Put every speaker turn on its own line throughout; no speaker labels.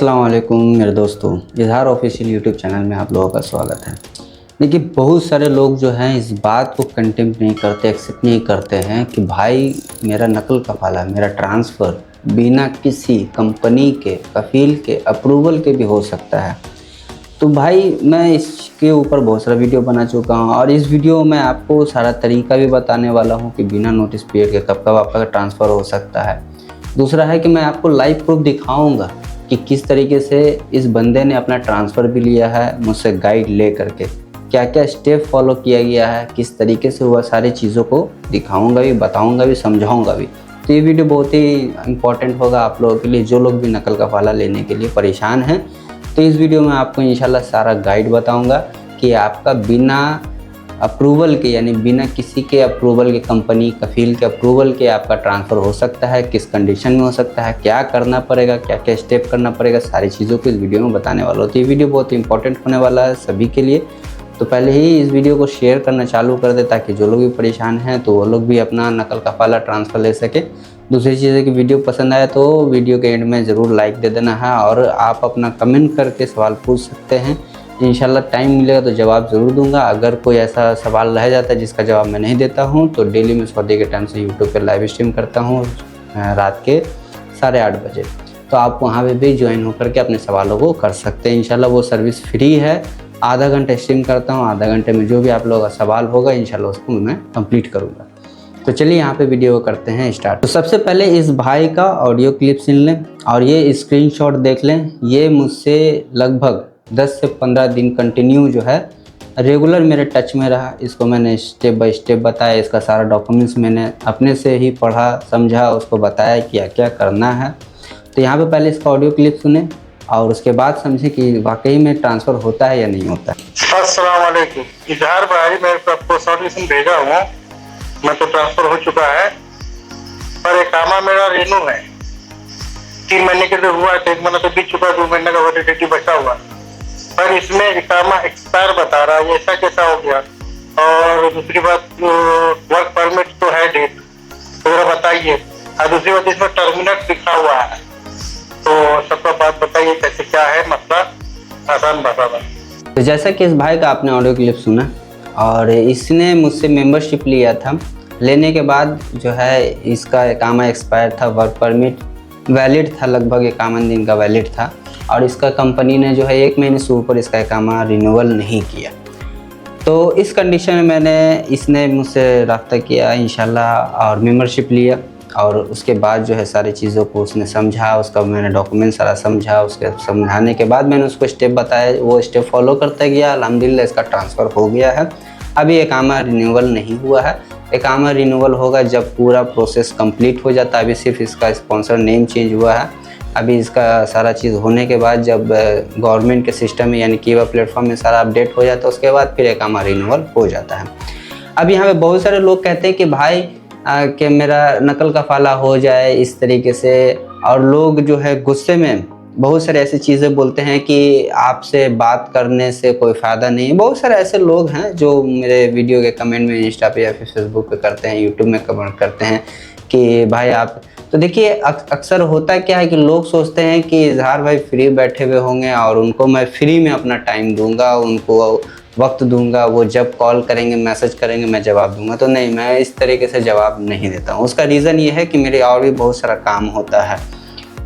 अस्सलाम वालेकुम मेरे दोस्तों, इजहार ऑफिशियल यूट्यूब चैनल में आप लोगों का स्वागत है। देखिए, बहुत सारे लोग जो हैं इस बात को कंटेम्प्ट नहीं करते, एक्सेप्ट नहीं करते हैं कि भाई मेरा नकल कफाला, मेरा ट्रांसफ़र बिना किसी कंपनी के, कफ़ील के अप्रूवल के भी हो सकता है। तो भाई मैं इसके ऊपर बहुत सारा वीडियो बना चुका हूँ और इस वीडियो में आपको सारा तरीका भी बताने वाला हूँ कि बिना नोटिस पीरियड के कब कब आपका ट्रांसफ़र हो सकता है। दूसरा है कि मैं आपको लाइव प्रूफ दिखाऊँगा कि किस तरीके से इस बंदे ने अपना ट्रांसफ़र भी लिया है मुझसे गाइड ले करके, क्या क्या स्टेप फॉलो किया गया है, किस तरीके से हुआ, सारी चीज़ों को दिखाऊंगा भी, बताऊंगा भी, समझाऊंगा भी। तो ये वीडियो बहुत ही इंपॉर्टेंट होगा आप लोगों के लिए जो लोग भी नकल कफाला लेने के लिए परेशान हैं। तो इस वीडियो में आपको इंशाल्लाह सारा गाइड बताऊँगा कि आपका बिना अप्रूवल के, यानी बिना किसी के अप्रूवल के, कंपनी कफ़ील के अप्रूवल के आपका ट्रांसफ़र हो सकता है, किस कंडीशन में हो सकता है, क्या करना पड़ेगा, क्या क्या स्टेप करना पड़ेगा, सारी चीज़ों को इस वीडियो में बताने वाला हूँ। तो ये वीडियो बहुत इंपॉर्टेंट होने वाला है सभी के लिए। तो पहले ही इस वीडियो को शेयर करना चालू कर दे ताकि जो लोग भी परेशान हैं तो वो लोग भी अपना नकल कफाला ट्रांसफ़र ले सके। दूसरी चीज़ है कि वीडियो पसंद आए तो वीडियो के एंड में ज़रूर लाइक दे देना है और आप अपना कमेंट करके सवाल पूछ सकते हैं। इंशाल्लाह टाइम मिलेगा तो जवाब ज़रूर दूंगा। अगर कोई ऐसा सवाल रह जाता है जिसका जवाब मैं नहीं देता हूं तो डेली मैं सऊदी के टाइम से यूट्यूब पे लाइव स्ट्रीम करता हूं रात के 8:30 बजे। तो आप वहां पे भी ज्वाइन होकर के अपने सवालों को कर सकते हैं। इंशाल्लाह वो सर्विस फ्री है। आधा घंटा स्ट्रीम करता हूँ, आधा घंटे में जो भी आप लोगों का सवाल होगा इंशाल्लाह उसको मैं कंप्लीट करूँगा। तो चलिए यहाँ पे वीडियो करते हैं स्टार्ट। तो सबसे पहले इस भाई का ऑडियो क्लिप सुन लें और ये स्क्रीनशॉट देख लें। ये मुझसे लगभग 10 से 15 दिन कंटिन्यू जो है रेगुलर मेरे टच में रहा। इसको मैंने स्टेप बाय स्टेप बताया, इसका सारा डॉक्यूमेंट्स मैंने अपने से ही पढ़ा, समझा, उसको बताया क्या क्या करना है। तो यहाँ पे पहले इसका ऑडियो क्लिप सुने और उसके बाद समझे कि वाकई में ट्रांसफ़र होता है या नहीं होता है।
अस्सलाम वालेकुम। इजहार भाई, मैं आपको सॉल्यूशन भेजा हूँ, मैं तो ट्रांसफर हो चुका है, पर इकामा मेरा रेनू है। 3 महीने के लिए हुआ है, 1 महीना तो बीत चुका है, 2 महीने का वैलिडिटी बचा हुआ, पर इसमें इकामा एक्सपायर बता रहा है। ऐसा कैसा हो गया? और दूसरी बात, वर्क परमिट तो है डेट, तो जरा बताइए। और दूसरी बात, इसमें टर्मिनेट लिखा हुआ है, तो सबका बात बताइए कैसे क्या है मसला, आसान भाषा में।
तो जैसा कि इस भाई का आपने ऑडियो क्लिप सुना और इसने मुझसे मेंबरशिप लिया था। लेने के बाद जो है इसका इकामा एक्सपायर था, वर्क परमिट वैलिड था, लगभग 51 दिन का वैलिड था और इसका कंपनी ने जो है 1 महीने से ऊपर इसका इकामा रिन्यूअल नहीं किया। तो इस कंडीशन में इसने मुझसे रब्ता किया इंशाल्लाह और मेंबरशिप लिया और उसके बाद जो है सारी चीज़ों को उसने समझा, उसका मैंने डॉक्यूमेंट सारा समझा। उसके समझाने के बाद मैंने उसको स्टेप बताया, वो स्टेप फॉलो करता गया। अल्हम्दुलिल्लाह इसका ट्रांसफ़र हो गया है। अभी इकामा रिन्यूअल नहीं हुआ है। इकामा रिन्यूअल होगा जब पूरा प्रोसेस कंप्लीट हो जाता है। अभी सिर्फ इसका स्पॉन्सर नेम चेंज हुआ है। अभी इसका सारा चीज़ होने के बाद जब गवर्नमेंट के सिस्टम में यानी किवा प्लेटफॉर्म में सारा अपडेट हो जाता है उसके बाद फिर इकामा रिन्यूअल हो जाता है। अब यहाँ पे बहुत सारे लोग कहते हैं कि भाई कि मेरा नकल कफाला हो जाए इस तरीके से, और लोग जो है गुस्से में बहुत सारे ऐसी चीज़ें बोलते हैं कि आपसे बात करने से कोई फ़ायदा नहीं है। बहुत सारे ऐसे लोग हैं जो मेरे वीडियो के कमेंट में इंस्टा पे या फिर फेसबुक पे करते हैं, यूट्यूब में कमेंट करते हैं कि भाई आप, तो देखिए अक्सर होता क्या है कि लोग सोचते हैं कि इजहार भाई फ्री बैठे हुए होंगे और उनको मैं फ्री में अपना टाइम दूंगा, उनको वक्त दूंगा, वो जब कॉल करेंगे, मैसेज करेंगे, मैं जवाब दूंगा। तो नहीं, मैं इस तरीके से जवाब नहीं देता हूँ। उसका रीज़न ये है कि मेरे और भी बहुत सारा काम होता है।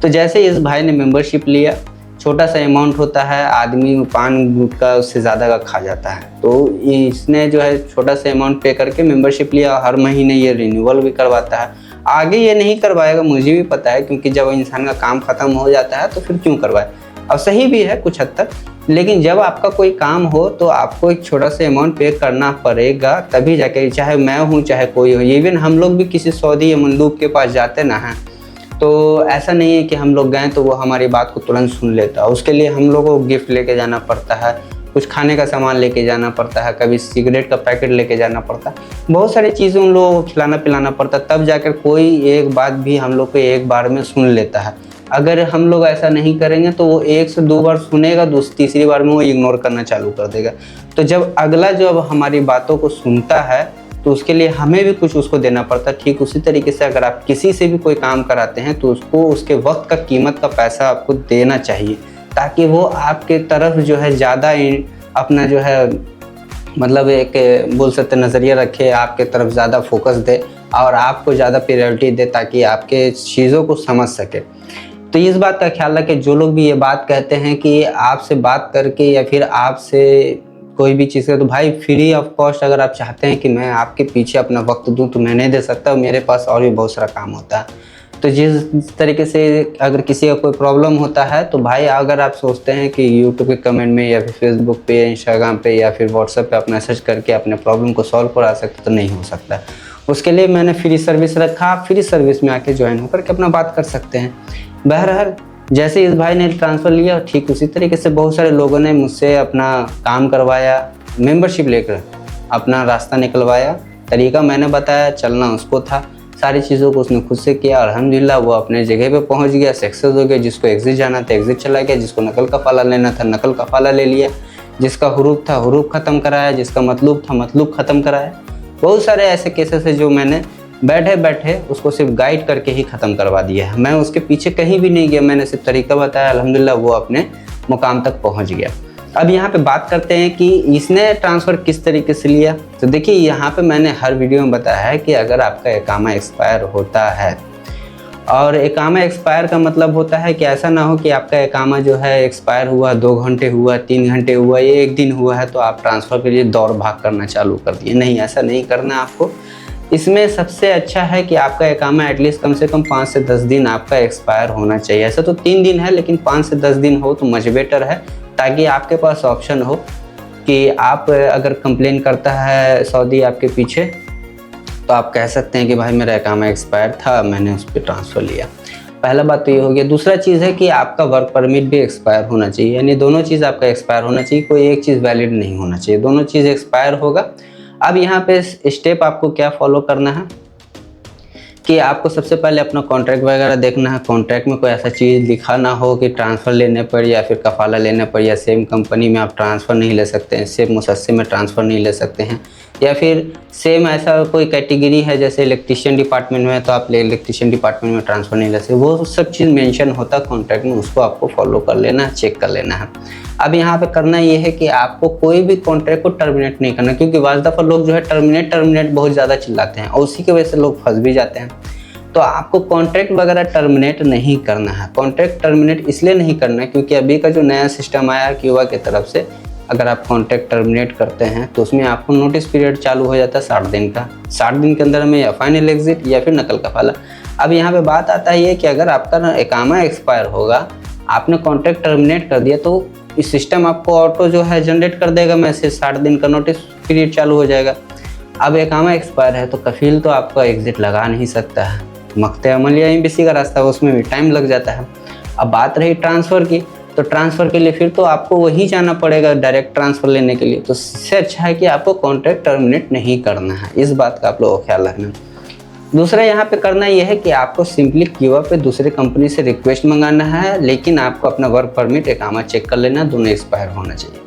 तो जैसे इस भाई ने मेंबरशिप लिया, छोटा सा अमाउंट होता है, आदमी पान गुटखा उससे ज़्यादा का खा जाता है, तो इसने जो है छोटा सा अमाउंट पे करके मेंबरशिप लिया। हर महीने ये रिन्यूअल भी करवाता है। आगे ये नहीं करवाएगा, मुझे भी पता है, क्योंकि जब इंसान का काम ख़त्म हो जाता है तो फिर क्यों करवाए। और सही भी है कुछ हद तक, लेकिन जब आपका कोई काम हो तो आपको एक छोटा सा अमाउंट पे करना पड़ेगा, तभी जाके, चाहे मैं हूँ चाहे कोई हो। इवन हम लोग भी किसी सऊदी या मंदूब के पास जाते ना हैं तो ऐसा नहीं है कि हम लोग गए तो वो हमारी बात को तुरंत सुन लेता है। उसके लिए हम लोगों को गिफ्ट लेके जाना पड़ता है, कुछ खाने का सामान लेके जाना पड़ता है, कभी सिगरेट का पैकेट लेके जाना पड़ता है, बहुत सारी चीज़ें उन लोगों को खिलाना पिलाना पड़ता है, तब जाकर कोई एक बात भी हम लोग को एक बार में सुन लेता है। अगर हम लोग ऐसा नहीं करेंगे तो वो 1 से 2 बार सुनेगा, तीसरी बार में वो इग्नोर करना चालू कर देगा। तो जब अगला जो अब हमारी बातों को सुनता है तो उसके लिए हमें भी कुछ उसको देना पड़ता है। ठीक उसी तरीके से अगर आप किसी से भी कोई काम कराते हैं तो उसको उसके वक्त का कीमत का पैसा आपको देना चाहिए, ताकि वो आपके तरफ जो है ज़्यादा अपना जो है मतलब एक बोल सकते नज़रिया रखे, आपके तरफ ज़्यादा फोकस दे और आपको ज़्यादा प्रायोरिटी दे, ताकि आपके चीज़ों को समझ सके। तो इस बात का ख्याल रखें, जो लोग भी ये बात कहते हैं कि आपसे बात करके या फिर आपसे कोई भी चीज़ है, तो भाई फ्री ऑफ कॉस्ट अगर आप चाहते हैं कि मैं आपके पीछे अपना वक्त दूं तो मैं नहीं दे सकता, मेरे पास और भी बहुत सारा काम होता है। तो जिस तरीके से अगर किसी का कोई प्रॉब्लम होता है तो भाई अगर आप सोचते हैं कि यूट्यूब के कमेंट में या फिर फेसबुक पे, इंस्टाग्राम पे या फिर व्हाट्सएप पे आप मैसेज करके अपने प्रॉब्लम को सॉल्व करा सकते तो नहीं हो सकता। उसके लिए मैंने फ्री सर्विस रखा, आप फ्री सर्विस में आके ज्वाइन होकर के अपना बात कर सकते हैं। बहरहाल जैसे इस भाई ने ट्रांसफ़र लिया, ठीक उसी तरीके से बहुत सारे लोगों ने मुझसे अपना काम करवाया, मेंबरशिप लेकर अपना रास्ता निकलवाया। तरीका मैंने बताया, चलना उसको था, सारी चीज़ों को उसने खुद से किया। अल्हम्दुलिल्लाह वो अपने जगह पे पहुंच गया, सक्सेस हो गया। जिसको एग्ज़िट जाना था एग्ज़िट चला गया, जिसको नकल कफ़ाला लेना था नकल कफ़ाला ले लिया, जिसका हुरूफ था हुरूफ ख़त्म कराया, जिसका मतलूब था मतलूब ख़त्म कराया। बहुत सारे ऐसे केसेस है जो मैंने बैठे बैठे उसको सिर्फ गाइड करके ही ख़त्म करवा दिया है। मैं उसके पीछे कहीं भी नहीं गया, मैंने सिर्फ तरीका बताया, अल्हम्दुलिल्लाह वो अपने मुकाम तक पहुंच गया। अब यहाँ पे बात करते हैं कि इसने ट्रांसफ़र किस तरीके से लिया। तो देखिए यहाँ पे मैंने हर वीडियो में बताया है कि अगर आपका इकामा एक्सपायर होता है, और इकामा एक्सपायर का मतलब होता है कि ऐसा ना हो कि आपका इकामा जो है एक्सपायर हुआ, 2 घंटे हुआ, 3 घंटे हुआ, या 1 दिन हुआ है तो आप ट्रांसफ़र के लिए दौड़ भाग करना चालू कर दिए। नहीं, ऐसा नहीं करना आपको। इसमें सबसे अच्छा है कि आपका इकामा एटलीस्ट कम से कम 5 से 10 दिन आपका एक्सपायर होना चाहिए। ऐसा तो 3 दिन है, लेकिन 5 से 10 दिन हो तो मच बेटर है, ताकि आपके पास ऑप्शन हो कि आप अगर कंप्लेन करता है सऊदी आपके पीछे तो आप कह सकते हैं कि भाई मेरा इकामा एक्सपायर था, मैंने उस पर ट्रांसफ़र लिया। पहला बात तो ये हो गया। दूसरा चीज़ है कि आपका वर्क परमिट भी एक्सपायर होना चाहिए, यानी दोनों चीज़ आपका एक्सपायर होना चाहिए, कोई एक चीज़ वैलिड नहीं होना चाहिए, दोनों चीज़ एक्सपायर होगा। अब यहाँ पे स्टेप आपको क्या फॉलो करना है कि आपको सबसे पहले अपना कॉन्ट्रैक्ट वगैरह देखना है। कॉन्ट्रैक्ट में कोई ऐसा चीज़ लिखा ना हो कि ट्रांसफ़र लेने पर या फिर कफ़ाला लेने पर या सेम कंपनी में आप ट्रांसफ़र नहीं ले सकते हैं, सेम मुसस्से में ट्रांसफ़र नहीं ले सकते हैं, या फिर सेम ऐसा कोई कैटेगरी है जैसे इलेक्ट्रिशियन डिपार्टमेंट में तो आप इलेक्ट्रिशियन डिपार्टमेंट में ट्रांसफ़र नहीं ले सकते। वो सब चीज़ मेंशन होता है कॉन्ट्रैक्ट में, उसको आपको फॉलो कर लेना है, चेक कर लेना है। अब यहाँ पे करना ये है कि आपको कोई भी कॉन्ट्रैक्ट को टर्मिनेट नहीं करना, क्योंकि वाज़ दफ़ा लोग जो है टर्मिनेट बहुत ज़्यादा चिल्लाते हैं और उसी की वजह से लोग फंस भी जाते हैं। तो आपको कॉन्ट्रैक्ट वगैरह टर्मिनेट नहीं करना है। कॉन्ट्रैक्ट टर्मिनेट इसलिए नहीं करना है क्योंकि अभी का जो नया सिस्टम आया है क्यूबा की तरफ से, अगर आप कॉन्ट्रैक्ट टर्मिनेट करते हैं तो उसमें आपको नोटिस पीरियड चालू हो जाता है 60 दिन का। 60 दिन के अंदर में या फाइनल एग्जिट या फिर नकल कफ़ाला। अब यहाँ पे बात आता है ये कि अगर आपका इकामा एक्सपायर होगा, आपने कॉन्ट्रैक्ट टर्मिनेट कर दिया, तो इस सिस्टम आपको ऑटो जो है जनरेट कर देगा मैसेज, 60 दिन का नोटिस पीरियड चालू हो जाएगा। अब इकामा एक्सपायर है तो कफील तो आपका एग्जिट लगा नहीं सकता है, मख्ते अमल या एमबीसी का रास्ता है, उसमें भी टाइम लग जाता है। अब बात रही ट्रांसफ़र की, तो ट्रांसफ़र के लिए फिर तो आपको वही जाना पड़ेगा डायरेक्ट ट्रांसफ़र लेने के लिए। तो इससे अच्छा है कि आपको कॉन्ट्रैक्ट टर्मिनेट नहीं करना है, इस बात का आप लोगों को ख्याल रखना। दूसरा यहाँ पे करना यह है कि आपको सिंपली क्यूबा पे दूसरे कंपनी से रिक्वेस्ट मंगाना है, लेकिन आपको अपना वर्क परमिट इकामा चेक कर लेना, दोनों एक्सपायर होना चाहिए।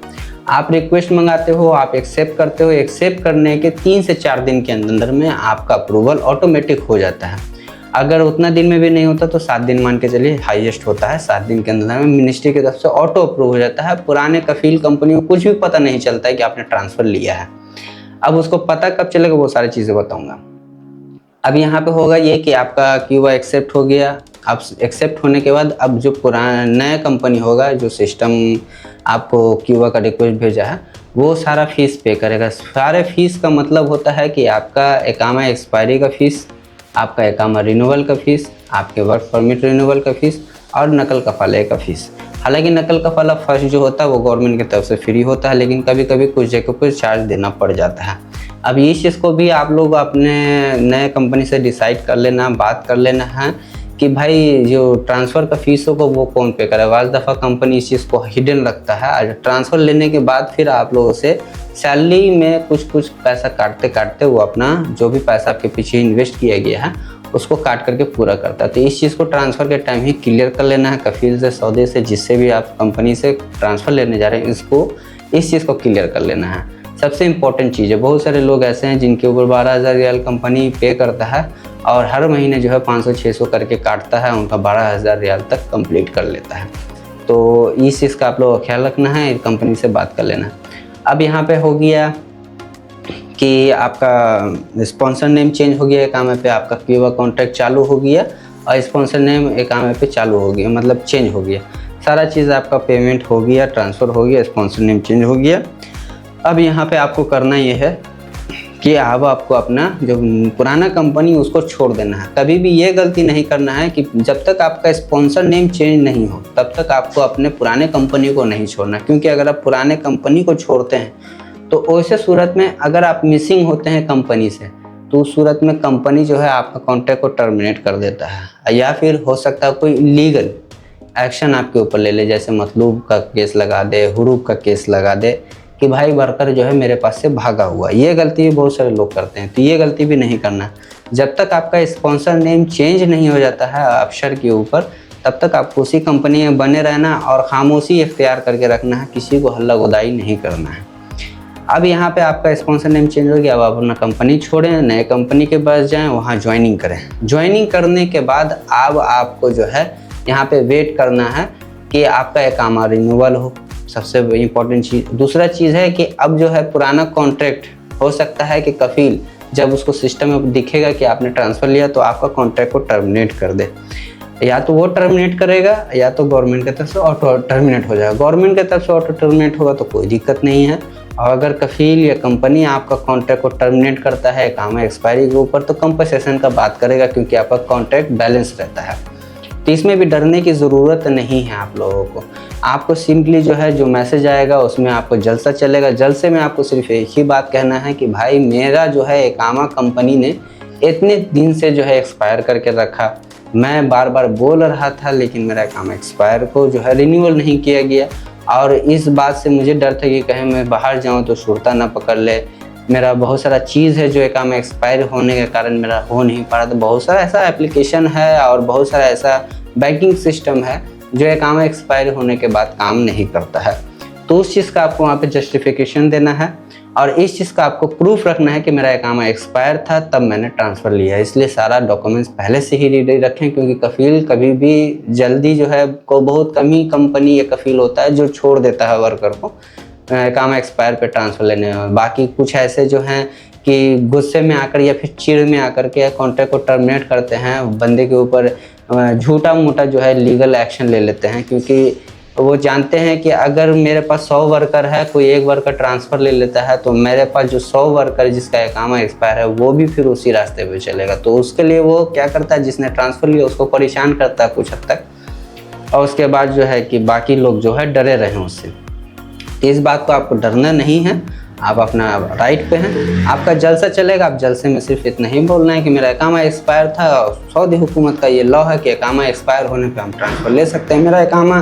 आप रिक्वेस्ट मंगाते हो, आप एक्सेप्ट करते हो, एक्सेप्ट करने के 3 से 4 दिन के अंदर में आपका अप्रूवल ऑटोमेटिक हो जाता है। अगर उतना दिन में भी नहीं होता तो 7 दिन मान के चलिए हाईएस्ट होता है। 7 दिन के अंदर में मिनिस्ट्री की तरफ से ऑटो अप्रूव हो जाता है। पुराने कफील कंपनी को कुछ भी पता नहीं चलता है कि आपने ट्रांसफ़र लिया है। अब उसको पता कब चलेगा वो सारी चीज़ें बताऊंगा। अब यहाँ पे होगा ये कि आपका क्यूबा एक्सेप्ट हो गया। अब एक्सेप्ट होने के बाद अब जो पुराना नया कंपनी होगा, जो सिस्टम आपको क्यूबा का रिक्वेस्ट भेजा है, वो सारा फीस पे करेगा। सारे फीस का मतलब होता है कि आपका इकामा एक्सपायरी का फ़ीस, आपका इकामा रिन्यूअल का फ़ीस, आपके वर्क परमिट रिन्यूअल का फ़ीस और नकल कफ़ाले का फ़ीस। हालांकि नकल कफ़ाला फर्स्ट जो होता है वो गवर्नमेंट की तरफ से फ्री होता है, लेकिन कभी कभी कुछ जगह पर चार्ज देना पड़ जाता है। अब इस चीज़ को भी आप लोग अपने नए कंपनी से डिसाइड कर लेना, बात कर लेना है कि भाई जो ट्रांसफ़र का फ़ीस होगा वो कौन पे करे। वाज़ दफ़ा कंपनी इस चीज़ को हिडन रखता है और ट्रांसफ़र लेने के बाद फिर आप लोगों से सैलरी में कुछ पैसा काटते काटते वो अपना जो भी पैसा आपके पीछे इन्वेस्ट किया गया है उसको काट करके पूरा करता है। तो इस चीज़ को ट्रांसफ़र के टाइम ही क्लियर कर लेना है। कफील से, सौदे से, जिससे भी आप कंपनी से ट्रांसफ़र लेने जा रहे हैं, इस चीज़ को क्लियर कर लेना है। सबसे इम्पोर्टेंट चीज़ है। बहुत सारे लोग ऐसे हैं जिनके ऊपर 12,000 रियाल कंपनी पे करता है और हर महीने जो है 500-600 करके काटता है, उनका 12,000 रियाल तक कंप्लीट कर लेता है। तो इस चीज़ का आप लोगों को ख्याल रखना है, कंपनी से बात कर लेना। अब यहाँ पे हो गया कि आपका स्पॉन्सर नेम चेंज हो गया एकामा पे, आपका क्यूबा कॉन्ट्रैक्ट चालू हो गया और स्पॉन्सर नेम एकामा पे चालू हो गया, मतलब चेंज हो गया। सारा चीज़ आपका पेमेंट हो गया, ट्रांसफ़र हो गया, स्पॉन्सर नेम चेंज हो गया। अब यहाँ पे आपको करना ये है कि अब आपको अपना जो पुराना कंपनी उसको छोड़ देना है। कभी भी ये गलती नहीं करना है कि जब तक आपका स्पॉन्सर नेम चेंज नहीं हो तब तक आपको अपने पुराने कंपनी को नहीं छोड़ना, क्योंकि अगर आप पुराने कंपनी को छोड़ते हैं तो वैसे सूरत में अगर आप मिसिंग होते हैं कंपनी से तो उस सूरत में कंपनी जो है आपका कॉन्ट्रैक्ट को टर्मिनेट कर देता है, या फिर हो सकता है कोई लीगल एक्शन आपके ऊपर ले ले, जैसे मतलूब का केस लगा दे, हुरूब का केस लगा दे कि भाई वर्कर जो है मेरे पास से भागा हुआ। ये गलती भी बहुत सारे लोग करते हैं, तो ये गलती भी नहीं करना। जब तक आपका स्पॉन्सर नेम चेंज नहीं हो जाता है अफसर के ऊपर, तब तक आपको उसी कंपनी में बने रहना और खामोशी इख्तियार करके रखना है, किसी को हल्ला गुदाई नहीं करना है। अब यहाँ पे आपका स्पॉन्सर नेम चेंज हो गया, अब आप अपना कंपनी छोड़ें, नए कंपनी के पास जाएं, वहाँ ज्वाइनिंग करें। ज्वाइनिंग करने के बाद अब आपको जो है यहाँ पे वेट करना है कि आपका एकामा रिन्यूअल हो, सबसे इम्पोर्टेंट चीज़। दूसरा चीज़ है कि अब जो है पुराना कॉन्ट्रैक्ट हो सकता है कि कफील जब उसको सिस्टम में दिखेगा कि आपने ट्रांसफ़र लिया तो आपका कॉन्ट्रैक्ट को टर्मिनेट कर दे, या तो वो टर्मिनेट करेगा या तो गवर्नमेंट की तरफ से ऑटो टर्मिनेट हो जाएगा। गवर्नमेंट की तरफ से ऑटो टर्मिनेट होगा तो कोई दिक्कत नहीं है, और अगर कफील या कंपनी आपका कॉन्ट्रैक्ट को टर्मिनेट करता है एकामा एक्सपायरी के ऊपर तो कंपनसेशन का बात करेगा, क्योंकि आपका कॉन्ट्रैक्ट बैलेंस रहता है। तो इसमें भी डरने की ज़रूरत नहीं है आप लोगों को। आपको सिंपली जो है जो मैसेज आएगा उसमें आपको जलसा चलेगा। जलसे में आपको सिर्फ एक ही बात कहना है कि भाई मेरा जो है एकामा कंपनी ने इतने दिन से जो है एक्सपायर करके रखा, मैं बार बार बोल रहा था लेकिन मेरा एकामा एक्सपायर को जो है रिन्यूअल नहीं किया गया, और इस बात से मुझे डर था कि कहीं मैं बाहर जाऊँ तो शुरता ना पकड़ ले। मेरा बहुत सारा चीज़ है जो एकामा एक्सपायर होने के कारण मेरा हो नहीं पा रहा। तो बहुत सारा ऐसा एप्लीकेशन है और बहुत सारा ऐसा बैंकिंग सिस्टम है जो एकामा एक्सपायर होने के बाद काम नहीं करता है। तो उस चीज़ का आपको वहाँ पे जस्टिफिकेशन देना है और इस चीज़ का आपको प्रूफ रखना है कि मेरा एकामा एक्सपायर था तब मैंने ट्रांसफ़र लिया। इसलिए सारा डॉक्यूमेंट्स पहले से ही रेडी रखें, क्योंकि कफील कभी भी जल्दी जो है को बहुत कम ही कंपनी या कफील होता है जो छोड़ देता है वर्कर को एकामा एक्सपायर पे ट्रांसफ़र लेने में। बाकी कुछ ऐसे जो हैं कि गुस्से में आकर या फिर चिढ़ में आकर के कॉन्ट्रैक्ट को टर्मिनेट करते हैं, बंदे के ऊपर झूठा मूठा जो है लीगल एक्शन ले लेते हैं, क्योंकि वो जानते हैं कि अगर मेरे पास 100 वर्कर है, कोई एक वर्कर ट्रांसफ़र ले लेता है तो मेरे पास जो 100 वर्कर जिसका एकामा एक्सपायर है वो भी फिर उसी रास्ते पे चलेगा। तो उसके लिए वो क्या करता है, जिसने ट्रांसफ़र लिया उसको परेशान करता है कुछ हद तक, और उसके बाद जो है कि बाकी लोग जो है डरे रहें उससे। तो इस बात को आपको डरना नहीं है, आप अपना राइट पे हैं, आपका जलसा चलेगा। आप जलसे में सिर्फ इतना ही बोलना है कि मेरा एकामा एक्सपायर था, सऊदी हुकूमत का ये लॉ है कि एकामा एक्सपायर होने पे हम ट्रांसफ़र ले सकते हैं। मेरा एकामा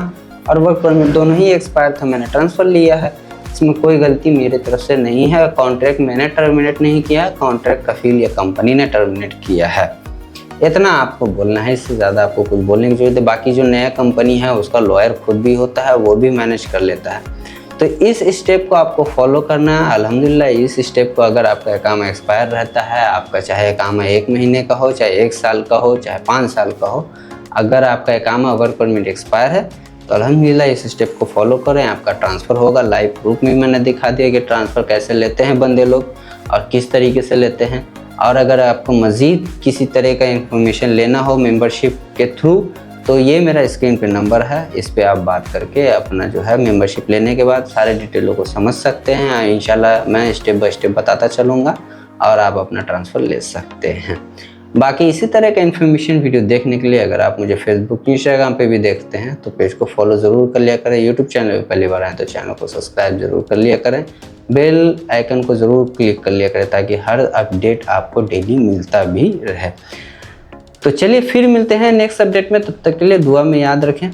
और वर्क परमिट दोनों ही एक्सपायर था, मैंने ट्रांसफ़र लिया है, इसमें कोई गलती मेरी तरफ से नहीं है। कॉन्ट्रैक्ट मैंने टर्मिनेट नहीं किया, कॉन्ट्रैक्ट कफील या कंपनी ने टर्मिनेट किया है। इतना आपको बोलना है, इससे ज़्यादा आपको कुछ बोलने की जरूरत है। बाकी जो नया कंपनी है उसका लॉयर खुद भी होता है, वो भी मैनेज कर लेता है। तो इस स्टेप को आपको फॉलो करना है। अल्हम्दुलिल्लाह इस स्टेप को अगर आपका एकामा एक्सपायर रहता है, आपका चाहे एकामा 1 महीने का हो, चाहे 1 साल का हो, चाहे 5 साल का हो, अगर आपका एकामा वर्क परमिट एक्सपायर है तो अल्हम्दुलिल्लाह इस स्टेप को फॉलो करें, आपका ट्रांसफ़र होगा। लाइव प्रूफ में मैंने दिखा दिया कि ट्रांसफ़र कैसे लेते हैं बंदे लोग और किस तरीके से लेते हैं। और अगर आपको मज़ीद किसी तरह का इंफॉर्मेशन लेना हो मेंबरशिप के थ्रू तो ये मेरा स्क्रीन पे नंबर है, इस पे आप बात करके अपना जो है मेंबरशिप लेने के बाद सारे डिटेलों को समझ सकते हैं। इंशाल्लाह मैं स्टेप बाय स्टेप बताता चलूँगा और आप अपना ट्रांसफ़र ले सकते हैं। बाकी इसी तरह का इन्फॉर्मेशन वीडियो देखने के लिए अगर आप मुझे फेसबुक इंस्टाग्राम पे भी देखते हैं तो पेज को फॉलो ज़रूर कर लिया करें। यूट्यूब चैनल पे पहली बार आए तो चैनल को सब्सक्राइब ज़रूर कर लिया करें, बेल आइकन को ज़रूर क्लिक कर लिया करें ताकि हर अपडेट आपको डेली मिलता भी रहे। तो चलिए फिर मिलते हैं नेक्स्ट अपडेट में, तब तक के लिए दुआ में याद रखें।